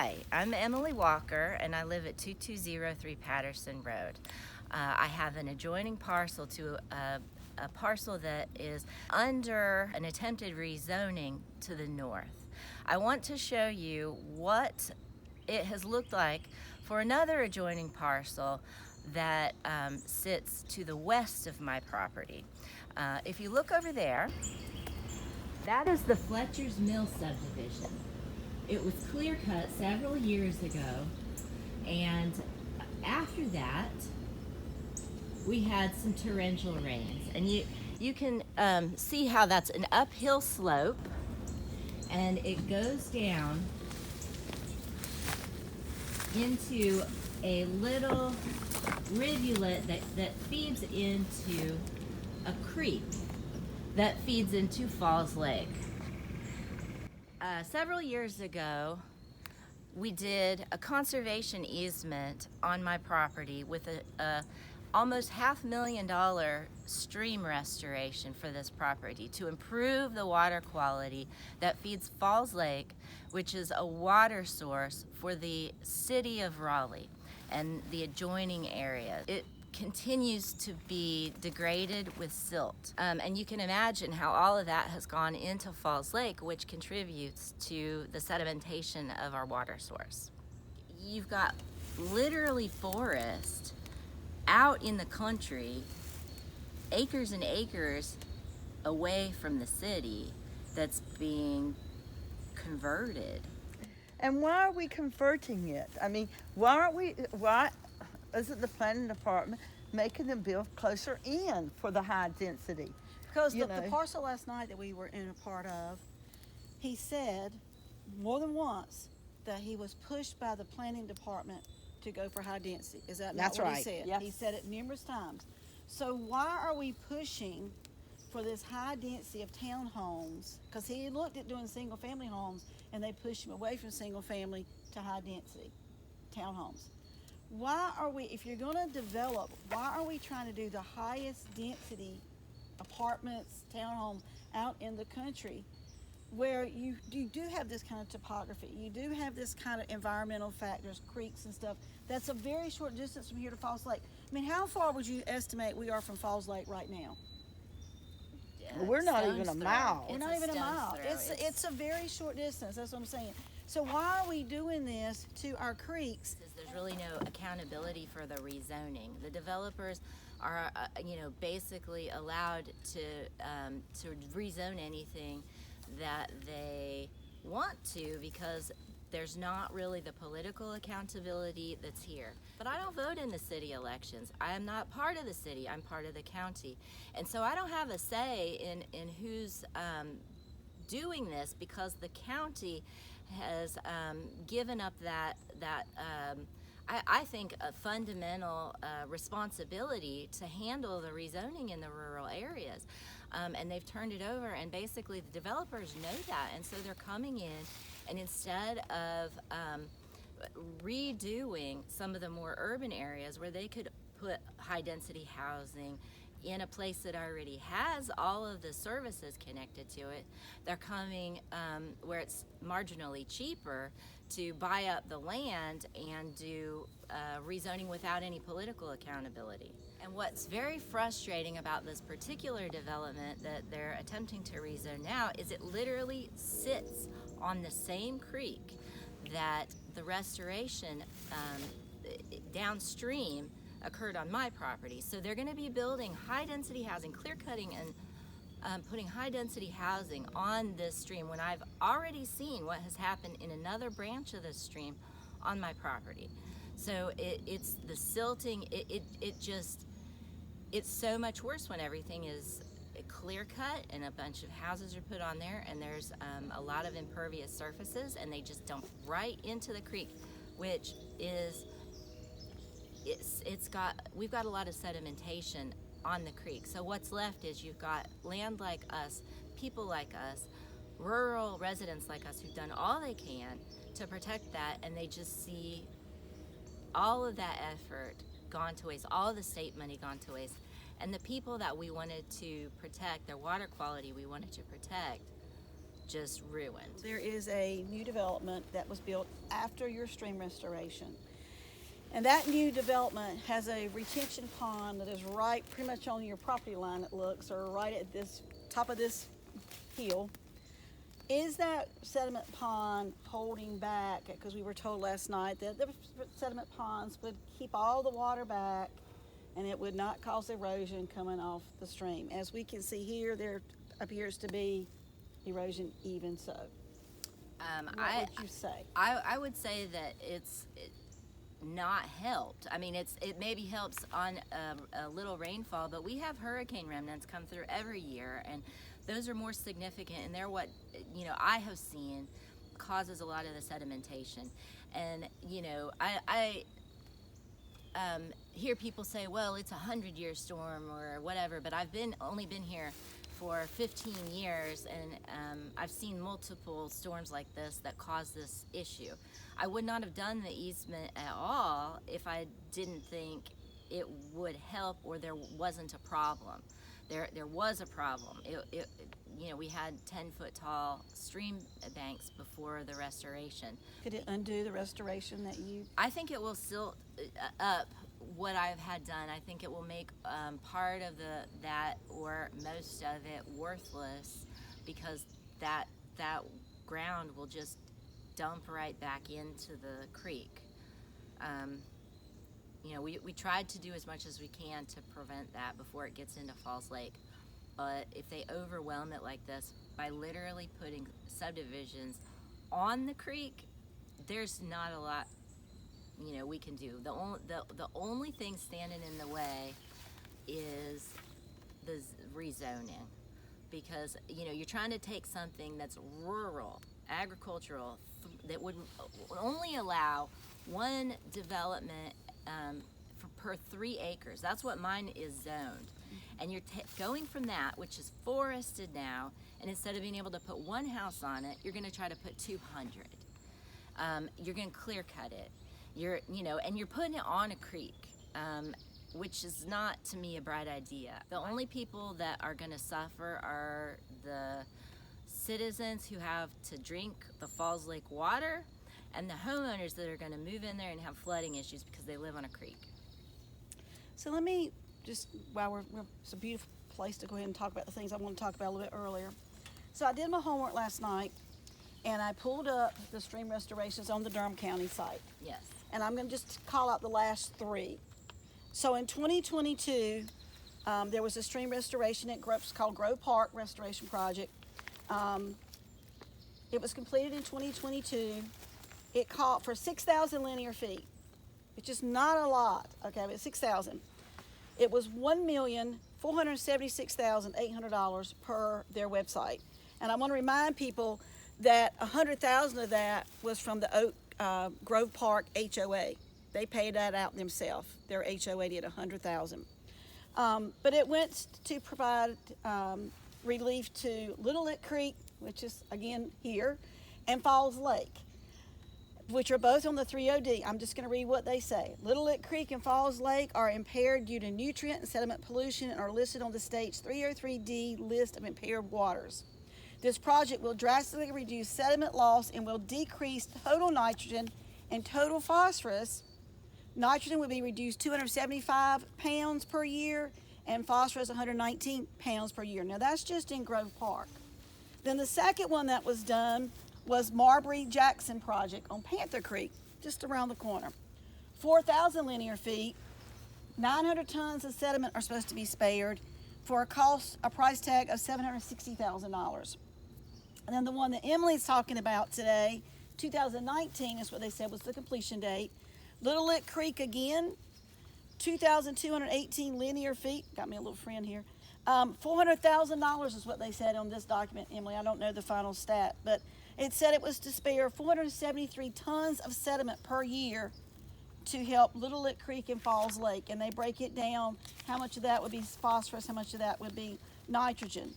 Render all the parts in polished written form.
Hi, I'm Emily Walker and I live at 2203 Patterson Road. I have an adjoining parcel to a parcel that is under an attempted rezoning to the north. I want to show you what it has looked like for another adjoining parcel that sits to the west of my property. If you look over there, that is the Fletcher's Mill subdivision. It was clear cut several years ago, and after that we had some torrential rains, and you can see how that's an uphill slope, and it goes down into a little rivulet that feeds into a creek that feeds into Falls Lake. Several years ago, we did a conservation easement on my property with a almost $500,000 stream restoration for this property to improve the water quality that feeds Falls Lake, which is a water source for the City of Raleigh and the adjoining area. It continues to be degraded with silt. And you can imagine how all of that has gone into Falls Lake, which contributes to the sedimentation of our water source. You've got literally forest out in the country, acres and acres away from the city, that's being converted. And why are we converting it? I mean, why isn't the planning department making them build closer in for the high density? Because the parcel last night that we were in a part of, he said more than once that he was pushed by the planning department to go for high density. Is that not That's what right. he said? Yes. He said it numerous times. So why are we pushing for this high density of townhomes? Because he looked at doing single family homes and they pushed him away from single family to high density townhomes. Why are we, if you're going to develop, why are we trying to do the highest density apartments, townhomes out in the country where you do have this kind of topography, you do have this kind of environmental factors, creeks and stuff, that's a very short distance from here to Falls Lake. I mean, how far would you estimate we are from Falls Lake right now? We're not even a mile. We're not even a mile. It's a very short distance, that's what I'm saying. So why are we doing this to our creeks? There's really no accountability for the rezoning. The developers are, basically allowed to rezone anything that they want to, because there's not really the political accountability that's here. But I don't vote in the city elections. I am not part of the city, I'm part of the county. And so I don't have a say in who's doing this, because the county has given up that I think a fundamental responsibility to handle the rezoning in the rural areas. And they've turned it over, and basically the developers know that, and so they're coming in, and instead of redoing some of the more urban areas where they could put high density housing in a place that already has all of the services connected to it, they're coming where it's marginally cheaper to buy up the land and do rezoning without any political accountability. And what's very frustrating about this particular development that they're attempting to rezone now is it literally sits on the same creek that the restoration downstream occurred on my property. So they're going to be building high density housing, clear cutting and putting high density housing on this stream, when I've already seen what has happened in another branch of this stream on my property. So it's the silting, it's so much worse when everything is clear cut and a bunch of houses are put on there, and there's a lot of impervious surfaces, and they just dump right into the creek, which is we've got a lot of sedimentation on the creek. So what's left is you've got land like us, people like us, rural residents like us who've done all they can to protect that, and they just see all of that effort gone to waste, all of the state money gone to waste. And the people that we wanted to protect, their water quality we wanted to protect, just ruined. There is a new development that was built after your stream restoration. And that new development has a retention pond that is right pretty much on your property line, it looks, or right at this top of this hill. Is that sediment pond holding back? Because we were told last night that the sediment ponds would keep all the water back and it would not cause erosion coming off the stream. As we can see here, there appears to be erosion even so. What would you say? I would say that it's not helped. I mean, it maybe helps on a little rainfall, but we have hurricane remnants come through every year, and those are more significant, and they're what, I have seen causes a lot of the sedimentation. And I hear people say, well, it's a 100-year storm or whatever, but I've only been here for 15 years, and I've seen multiple storms like this that cause this issue. I would not have done the easement at all if I didn't think it would help or there wasn't a problem. There was a problem. We had 10-foot tall stream banks before the restoration. Could it undo the restoration that you? I think it will silt up what I've had done. I think it will make part of that or most of it worthless, because that ground will just dump right back into the creek. We tried to do as much as we can to prevent that before it gets into Falls Lake. But if they overwhelm it like this by literally putting subdivisions on the creek, there's not a lot we can do. The only thing standing in the way is the rezoning, because you're trying to take something that's rural, agricultural, that would only allow one development per 3 acres. That's what mine is zoned. And you're going from that, which is forested now, and instead of being able to put one house on it, you're going to try to put 200. You're going to clear cut it. And you're putting it on a creek, which is not, to me, a bright idea. The only people that are going to suffer are the citizens who have to drink the Falls Lake water, and the homeowners that are going to move in there and have flooding issues because they live on a creek. So let me just, while it's a beautiful place to go ahead and talk about the things I want to talk about a little bit earlier. So I did my homework last night, and I pulled up the stream restorations on the Durham County site. Yes. And I'm going to just call out the last 3. So in 2022, there was a stream restoration at called Grove Park Restoration Project. It was completed in 2022. It called for 6,000 linear feet, which is not a lot, okay, but 6,000. It was $1,476,800 per their website. And I want to remind people that 100,000 of that was from the Grove Park HOA. They paid that out themselves. Their HOA did 100,000. But it went to provide relief to Little Lick Creek, which is again here, and Falls Lake, which are both on the 3OD. I'm just going to read what they say. Little Lick Creek and Falls Lake are impaired due to nutrient and sediment pollution and are listed on the state's 303D list of impaired waters. This project will drastically reduce sediment loss and will decrease total nitrogen and total phosphorus. Nitrogen will be reduced 275 pounds per year and phosphorus 119 pounds per year. Now that's just in Grove Park. Then the second one that was done was Marbury-Jackson project on Panther Creek, just around the corner. 4,000 linear feet, 900 tons of sediment are supposed to be spared for a price tag of $760,000. And then the one that Emily's talking about today, 2019 is what they said was the completion date. Little Lick Creek again, 2,218 linear feet. Got me a little friend here. $400,000 is what they said on this document, Emily. I don't know the final stat, but it said it was to spare 473 tons of sediment per year to help Little Lick Creek and Falls Lake. And they break it down, how much of that would be phosphorus, how much of that would be nitrogen.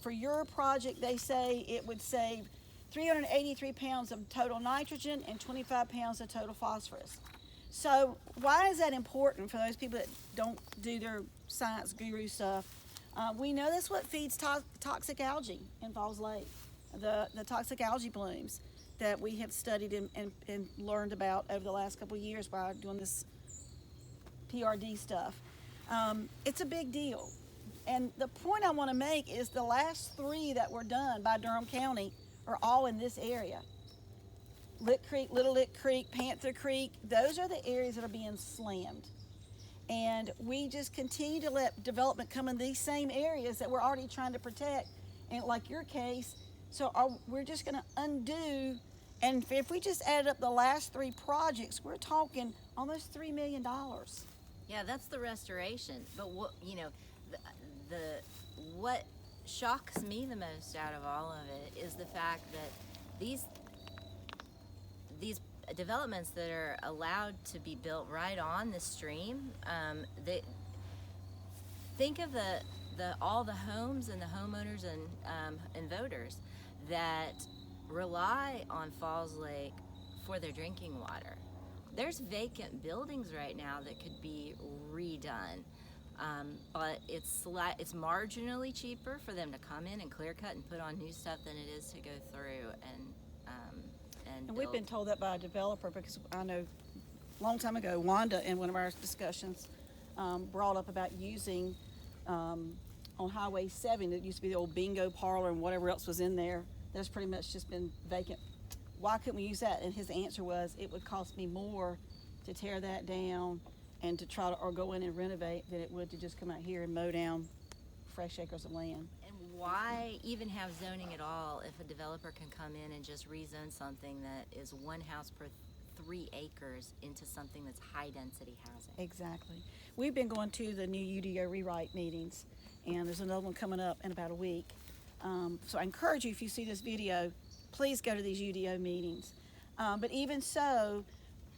For your project, they say it would save 383 pounds of total nitrogen and 25 pounds of total phosphorus. So why is that important for those people that don't do their science guru stuff? We know that's what feeds toxic algae in Falls Lake. the toxic algae blooms that we have studied and learned about over the last couple of years by doing this PRD stuff. It's a big deal. And the point I want to make is the last 3 that were done by Durham County are all in this area. Lick Creek, Little Lick Creek, Panther Creek, those are the areas that are being slammed. And we just continue to let development come in these same areas that we're already trying to protect. And like your case, we're just going to undo. And if we just added up the last 3 projects, we're talking almost $3 million. Yeah, that's the restoration. But what what shocks me the most out of all of it is the fact that these developments that are allowed to be built right on the stream, think of all the homes and the homeowners and voters that rely on Falls Lake for their drinking water. There's vacant buildings right now that could be redone, but it's marginally cheaper for them to come in and clear cut and put on new stuff than it is to go through and we've been told that by a developer, because I know a long time ago, Wanda, in one of our discussions, brought up about using on Highway 7, it used to be the old bingo parlor and whatever else was in there. That's pretty much just been vacant. Why couldn't we use that? And his answer was, it would cost me more to tear that down and to try to, or go in and renovate, than it would to just come out here and mow down fresh acres of land. And why even have zoning at all if a developer can come in and just rezone something that is 1 house per 3 acres into something that's high density housing? Exactly. We've been going to the new UDO rewrite meetings, and there's another one coming up in about a week. So I encourage you, if you see this video, please go to these UDO meetings. But even so,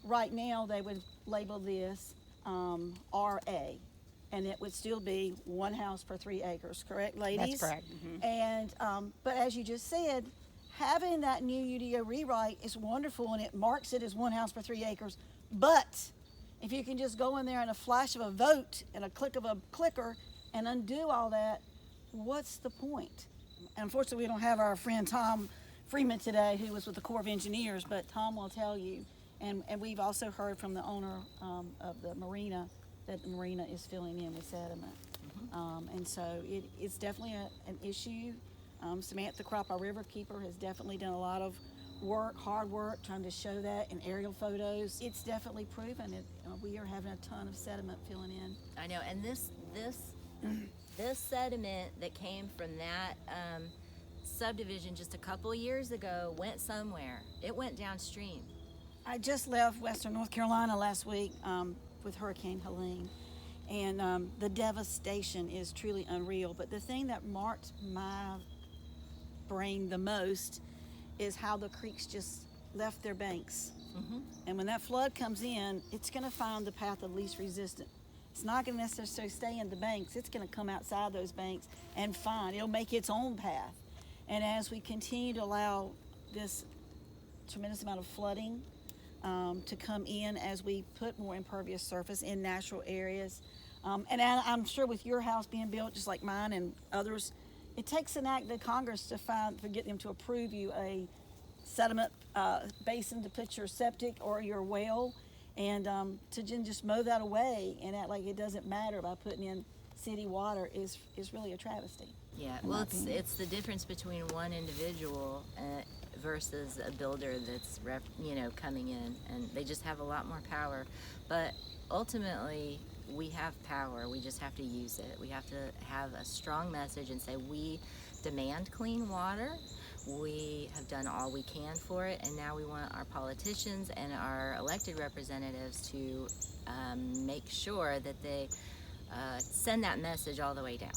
right now they would label this RA, and it would still be 1 house per 3 acres, correct, ladies? That's correct. Mm-hmm. And but as you just said, having that new UDO rewrite is wonderful, and it marks it as 1 house per 3 acres. But if you can just go in there in a flash of a vote and a click of a clicker and undo all that, what's the point? And unfortunately, we don't have our friend Tom Freeman today, who was with the Corps of Engineers, but Tom will tell you. And we've also heard from the owner of the marina that the marina is filling in with sediment. Mm-hmm. And so it's definitely an issue. Samantha Kropp, our riverkeeper, has definitely done a lot of work, hard work, trying to show that in aerial photos. It's definitely proven it. We are having a ton of sediment filling in. I know, and this sediment that came from that subdivision just a couple years ago went somewhere. It went downstream. I just left Western North Carolina last week with Hurricane Helene, and the devastation is truly unreal. But the thing that marked my brain the most is how the creeks just left their banks. Mm-hmm. And when that flood comes in, it's going to find the path of least resistance. It's not going to necessarily stay in the banks. It's going to come outside those banks and it'll make its own path. And as we continue to allow this tremendous amount of flooding to come in, as we put more impervious surface in natural areas, and I'm sure with your house being built just like mine and others, it takes an act of Congress to get them to approve you a sediment basin to put your septic or your well, and to just mow that away and act like it doesn't matter by putting in city water is really a travesty. Yeah, well, it's the difference between one individual versus a builder that's coming in, and they just have a lot more power. But ultimately, we have power. We just have to use it. We have to have a strong message and say we demand clean water. We have done all we can for it, and now we want our politicians and our elected representatives to make sure that they send that message all the way down.